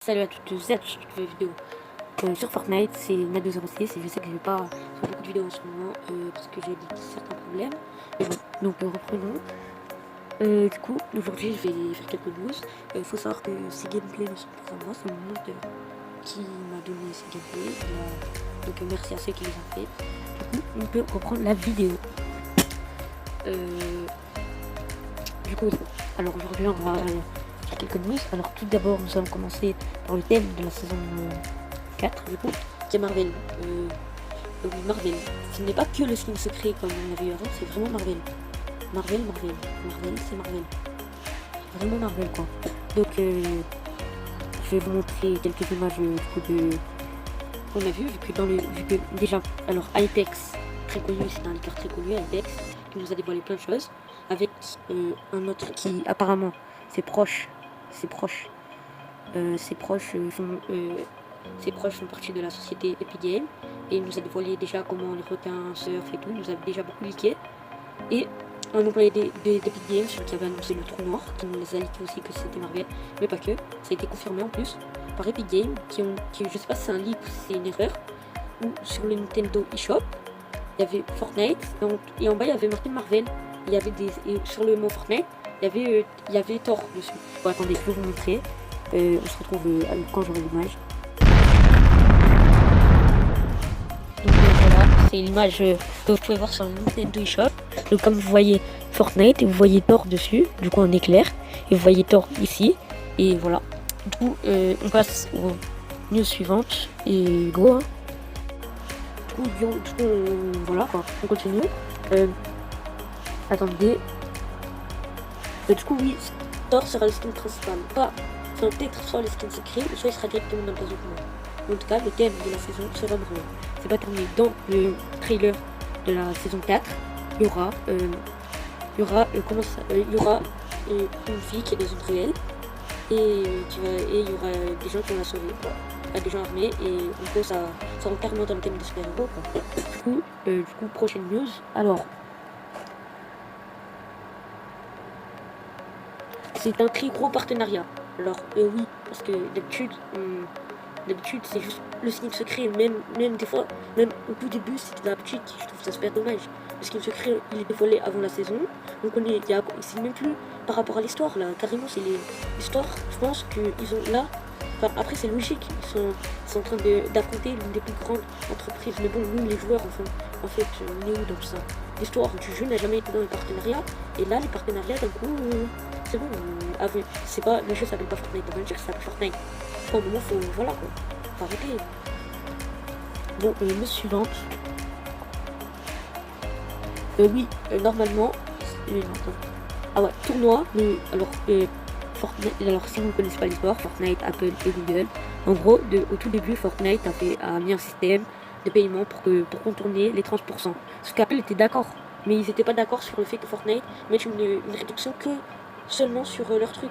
Salut à toutes et à tous, une vidéo sur Fortnite, c'est Nado06 et je sais que je vais pas faire beaucoup de vidéos en ce moment parce que j'ai certains problèmes. Mais bon, donc reprenons. Du coup, aujourd'hui je vais faire quelques news. Il faut savoir que ces gameplays ne sont pas à moi, c'est mon monteur qui m'a donné ces gameplays. Donc merci à ceux qui les ont fait. Du coup, on peut reprendre la vidéo. Du coup, alors aujourd'hui on va faire quelques news. Alors tout d'abord, nous allons commencer par le thème de la saison 4, du coup, qui est Marvel. Oui, Marvel. Ce n'est pas que le skin secret comme on avait eu avant, c'est vraiment Marvel. Marvel, c'est Marvel. Vraiment Marvel, quoi. Donc, je vais vous montrer quelques images du coup qu'on a vu que déjà, alors Hypex, très connu, c'est un leaker très connu, Hypex, qui nous a dévoilé plein de choses, avec un autre qui apparemment ses proches font partie de la société Epic Games, et il nous a dévoilé déjà comment les requins surf et tout, il nous a déjà beaucoup leaké. Et un employé d'Epic Games qui avait annoncé le trou noir, qui nous a leaké aussi que c'était Marvel, mais pas que, ça a été confirmé en plus par Epic Games, qui je sais pas si c'est un leak ou si c'est une erreur, où sur le Nintendo eShop, il y avait Fortnite, et en bas il y avait marqué Marvel. Il y avait sur le mot Fortnite, il y avait Thor dessus. Bon, attendez, je vais vous montrer. On se retrouve quand j'aurai l'image. Donc voilà, c'est l'image que vous pouvez voir sur le Nintendo eShop. Donc comme vous voyez Fortnite et vous voyez Thor dessus, du coup en éclair, et vous voyez Thor ici, et voilà. Du coup, on passe aux news suivantes, et go hein. Du coup, voilà quoi, on continue. Attendez. Du coup, oui, Thor sera le skin principal. Enfin, peut-être soit le skin secret, ou soit il sera directement dans le base de commande. En tout cas, le thème de la saison sera Marvel. C'est pas terminé. Dans le trailer de la saison 4, il y aura une fille qui est dans une ruelle et il y aura des gens qui vont la sauver, quoi. Des gens armés, et en gros ça rentre carrément dans le thème des super-héros, quoi. Du coup, prochaine news. Alors, c'est un très gros partenariat. Alors oui, parce que d'habitude c'est juste le skin secret, même des fois, même au tout début c'était l'habitude, je trouve ça super dommage. Le skin secret il est dévoilé avant la saison, donc c'est même plus par rapport à l'histoire là, carrément c'est l'histoire, je pense qu'ils ont là, enfin après c'est logique, ils sont en train d'affronter l'une des plus grandes entreprises, mais bon nous les joueurs en fait on est où dans tout ça? L'histoire du jeu n'a jamais été dans les partenariats, et là les partenariats d'un coup, c'est bon, c'est pas, le jeu s'appelle pas Fortnite Avenger, ça s'appelle Fortnite. Au moment faut, voilà quoi, faut arrêter. Bon, news suivante. Oui, normalement, ah ouais, tournoi, mais alors, Fortnite, alors si vous ne connaissez pas l'histoire, Fortnite, Apple et Google, en gros, au tout début, Fortnite a mis un système de paiement pour contourner les 30%. Parce qu'Apple était d'accord, mais ils n'étaient pas d'accord sur le fait que Fortnite mette une réduction que seulement sur leur truc.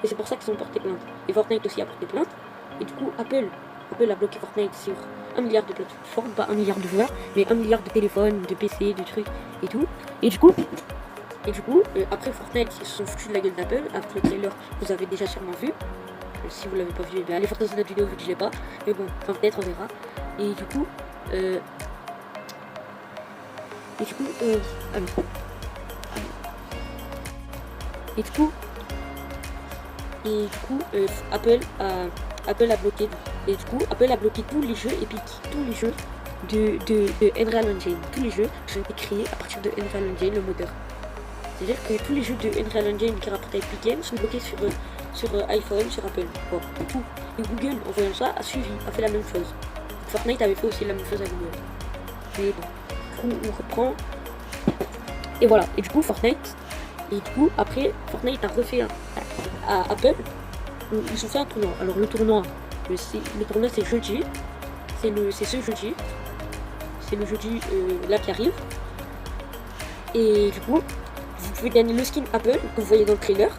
Et c'est pour ça qu'ils ont porté plainte. Et Fortnite aussi a porté plainte. Et du coup, Apple a bloqué Fortnite sur 1 milliard de plateformes, pas 1 milliard de joueurs, mais 1 milliard de téléphones, de PC, de trucs et tout. Et du coup, après Fortnite, ils se sont foutus de la gueule d'Apple. Après le trailer, vous avez déjà sûrement vu. Si vous l'avez pas vu, allez voir dans une autre vidéo vu que je l'ai pas. Mais bon, enfin peut-être on verra. Et du coup, Apple a bloqué. Et du coup, Apple a bloqué tous les jeux Epic, tous les jeux de Unreal Engine. Tous les jeux qui ont été créés à partir de Unreal Engine, le moteur. C'est-à-dire que tous les jeux de Unreal Engine qui rapportent à Epic Games sont bloqués sur iPhone, sur Apple. Bon, et tout. Et Google, en voyant ça, a fait la même chose. Fortnite avait fait aussi la même chose à Google. Mais bon, du coup, on reprend. Et voilà. Et du coup, après, Fortnite a refait à Apple. Ils ont fait un tournoi. Alors le tournoi c'est jeudi. C'est ce jeudi. C'est le jeudi là qui arrive. Et du coup, vous pouvez gagner le skin Apple que vous voyez dans le trailer.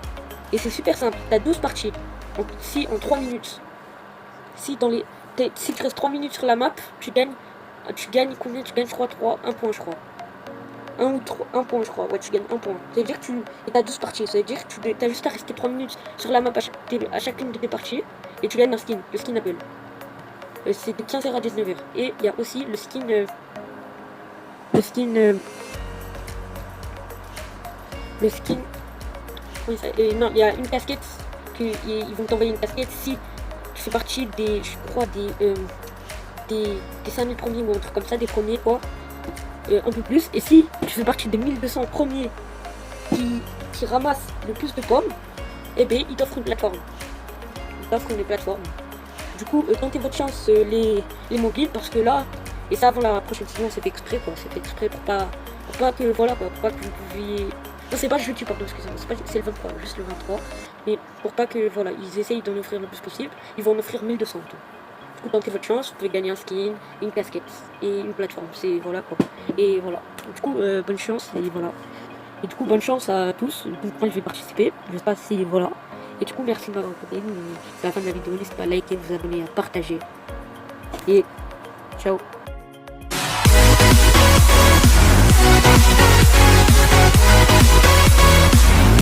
Et c'est super simple. T'as 12 parties. En 3 minutes. Si tu restes 3 minutes sur la map, tu gagnes combien? Tu gagnes, je crois, 1 point, je crois. 1 point, je crois. Ouais, tu gagnes 1 point. Ça veut dire que tu as 12 parties. Ça veut dire que tu as juste à rester 3 minutes sur la map à chacune de tes parties. et tu gagnes un skin, le skin Apple. C'est de 15h à 19h. Et il y a aussi le skin... le skin... comment ça, non, il y a une casquette. Ils vont t'envoyer une casquette si tu fais partie des... Je crois des 5000 premiers ou un truc comme ça, des premiers quoi. Un peu plus. Et si tu fais partie des 1200 premiers qui ramassent le plus de pommes, et bien ils t'offrent une plateforme. Ils t'offrent une plateforme. Du coup, tentez votre chance les mobiles parce que là, et ça avant la prochaine saison, c'est fait exprès quoi. C'est fait exprès pour pas que voilà quoi, pour pas que vous pouviez. Non, c'est pas jeudi, pardon, excusez-moi, c'est le 23, juste le 23. Mais pour pas que voilà, ils essayent d'en offrir le plus possible, ils vont en offrir 1200 tout. Du coup, tentez votre chance, vous pouvez gagner un skin, une casquette et une plateforme. C'est voilà quoi. Et voilà. Du coup, bonne chance et voilà. Et du coup, bonne chance à tous. Du coup, moi, je vais participer. Je sais pas si voilà. Et du coup, merci de m'avoir écouté. C'est la fin de la vidéo. N'hésitez pas à liker, vous abonner, à partager. Et ciao.